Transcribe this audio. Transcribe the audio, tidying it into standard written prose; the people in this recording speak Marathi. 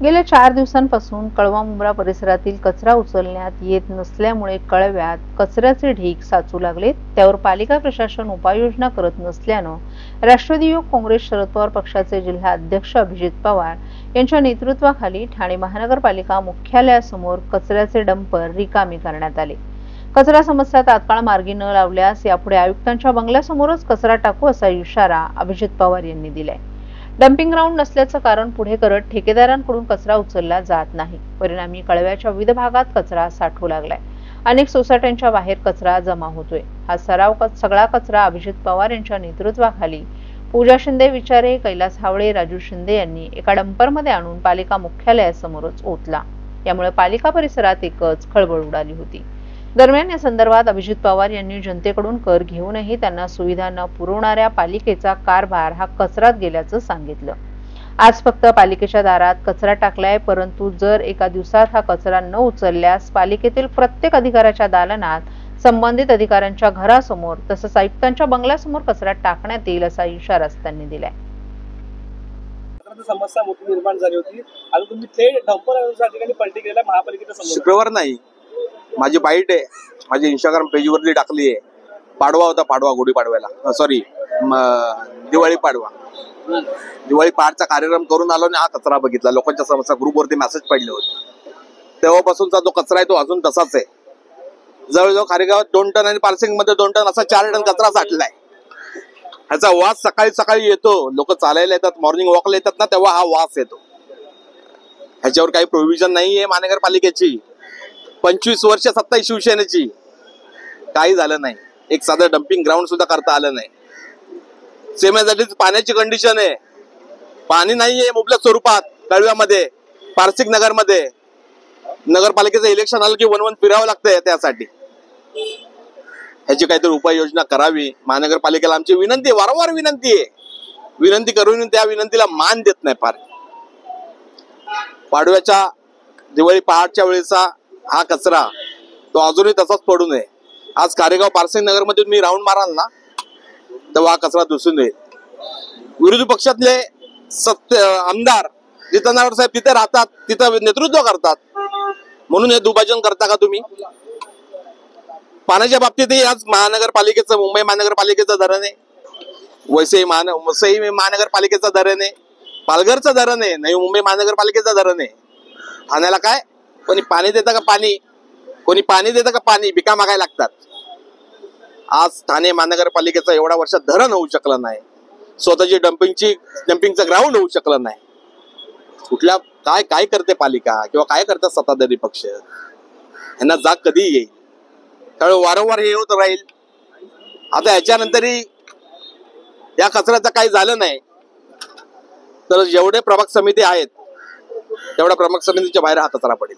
गेल्या 4 दिवसांपासून कळवा-मुंब्रा परिसरातील कचरा उचलण्यात येत नसल्यामुळे कळव्यात कचऱ्याचे ढीग साचू लागलेत। त्यावर पालिका प्रशासन उपाययोजना करत नसल्यानं राष्ट्रवादी युवक काँग्रेस शरद पवार पक्षाचे जिल्हा अध्यक्ष अभिजित पवार यांच्या नेतृत्वाखाली ठाणे महानगरपालिका मुख्यालयासमोर कचऱ्याचे डंपर रिकामी करण्यात आले। कचरा समस्या तात्काळ मार्गी न लावल्यास यापुढे आयुक्तांच्या बंगल्यासमोरच कचरा टाकू असा इशारा अभिजित पवार यांनी दिलाय। डम्पिंग ग्राउंड नसल्याचं कारण पुढे करत ठेकेदारांकडून कचरा उचलला जात नाही। परिणामी कळव्याच्या विविध भागात कचरा साठू लागलाय। अनेक सोसायट्यांच्या बाहेर कचरा जमा होतोय। हा सगळा कचरा अभिजित पवार यांच्या नेतृत्वाखाली पूजा शिंदे विचारे, कैलास हावळे, राजू शिंदे यांनी एका डंपरमध्ये आणून पालिका मुख्यालयासमोरच ओतला। यामुळे पालिका परिसरात एकच खळबळ उडाली होती। दरम्यान या संदर्भात अभिजित पवार यांनी जनतेकडून कर घेऊनही त्यांना सुविधा न पुरवणाऱ्या पालिकेचा कारभार हा कचरात गेल्याचं सांगितलं। आज फक्त पालिकेच्या दारात कचरा टाकलाय, परंतु जर एका दिवसात हा कचरा न उचलल्यास पालिकेतील प्रत्येक अधिकाऱ्याच्या दालनात संबंधित अधिकाऱ्यांच्या घरासमोर तसंच आयुक्तांच्या बंगल्यासमोर कचरा टाकण्यात येईल असा इशारा त्यांनी दिलाय। समस्या मोठी निर्माण झाली होती आणि तुम्ही थेट डंपर ठिकाणी पलटी केलेला महापालिकेचा समोर शुक्रवार नाही, माझी बाईट आहे, माझी इंस्टाग्राम पेजवरती टाकली आहे। पाडवा होता, पाडवा गुढी पाडव्याला, सॉरी दिवाळी पाडवा, दिवाळी पहाटचा कार्यक्रम करून आलो आणि हा कचरा बघितला। लोकांच्या समस्या ग्रुपवरती मेसेज पडले होते, तेव्हापासूनचा जो कचरा आहे तो अजून तसाच आहे। जवळजवळ खारेगावात 2 टन आणि पार्सिंग मध्ये 2 टन असा 4 टन कचरा साठलाय। ह्याचा वास सकाळी सकाळी येतो, लोक चालायला येतात, मॉर्निंग वॉकला येतात ना, तेव्हा हा वास येतो। ह्याच्यावर काही प्रोव्हिजन नाहीये महानगरपालिकेची। 25 वर्ष सत्ता शिवसेनेची, काही झालं नाही। एक साधं डम्पिंग ग्राउंड सुद्धा करता आलं नाही। सेमेसाठीच पाण्याची कंडिशन आहे, पाणी नाहीये मुबलक स्वरूपात। कळव्यामध्ये, पारसिक नगरमध्ये नगरपालिकेचं इलेक्शन आलं की वन फिरावं लागतंय त्यासाठी। ह्याची काहीतरी उपाययोजना करावी। महानगरपालिकेला आमची विनंती, वारंवार विनंती आहे, विनंती करून त्या विनंतीला मान देत नाही। फार पाडव्याच्या दिवाळी पहाटच्या वेळेचा हा कचरा तो अजूनही तसाच पडू नये। आज कारेगाव पारसिंग नगर मध्ये तुम्ही राऊंड माराल ना, तेव्हा हा कचरा दिसून येईल। विरोधी पक्षातले आमदार जितेंद्र साहेब तिथे राहतात, तिथं नेतृत्व करतात, म्हणून हे दुभाजन करता का तुम्ही? पाण्याच्या बाबतीतही आज महानगरपालिकेचं, मुंबई महानगरपालिकेचं धरण आहे, वसई महानगरपालिकेचं धरण आहे, पालघरचं धरण आहे, नवी मुंबई महानगरपालिकेचं धरण आहे। ठाण्याला काय कोणी पाणी देतं का? कोणी पाणी देतं का? पाणी भिका मागायला लागतात। आज ठाणे महानगरपालिकेचं एवढ्या वर्षात धरण होऊ शकलं नाही, स्वतःची डम्पिंगचं ग्राउंड होऊ शकलं नाही। कुठल्या काय करते पालिका किंवा काय करतात सत्ताधारी पक्ष? यांना जाग कधी येईल? त्यामुळे वारंवार हे होत राहील। आता याच्यानंतरही या कचऱ्याचं काही झालं नाही तर जेवढे प्रभाग समिती आहेत तेवढ्या प्रभाग समितीच्या बाहेर हा कचरा पडेल।